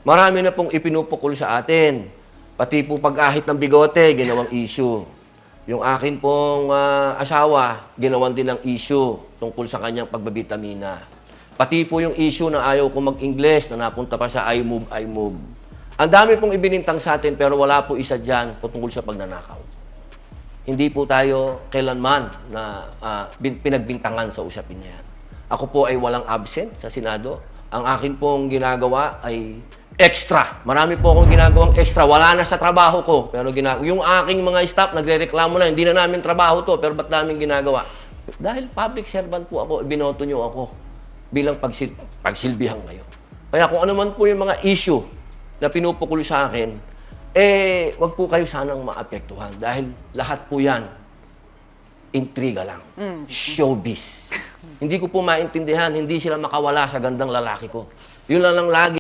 marami na pong ipinupukol sa atin. Pati po pag-ahit ng bigote, ginawang issue. Yung akin pong asawa, ginawan din ng issue tungkol sa kanyang pagbabitamina. Pati po yung issue na ayaw ko mag-Ingles na napunta pa sa I move. Ang dami pong ibinintang sa atin pero wala po isa dyan tungkol sa pagnanakaw. Hindi po tayo kailanman na pinagbintangan sa usapin niyan. Ako po ay walang absent sa Senado. Ang akin pong ginagawa ay extra. Marami po akong ginagawang extra. Wala na sa trabaho ko. Pero yung aking mga staff, nagre-reklamo na, hindi na namin trabaho to, pero ba't namin ginagawa? Dahil public servant po ako, binoto nyo ako bilang pagsilbihan ngayon. Kaya kung ano man po yung mga issue na pinupukul sa akin, wag po kayo sanang maapektuhan. Dahil lahat po yan, intriga lang. Showbiz. Hindi ko po maintindihan, hindi sila makawala sa gandang lalaki ko. Yun lang lagi.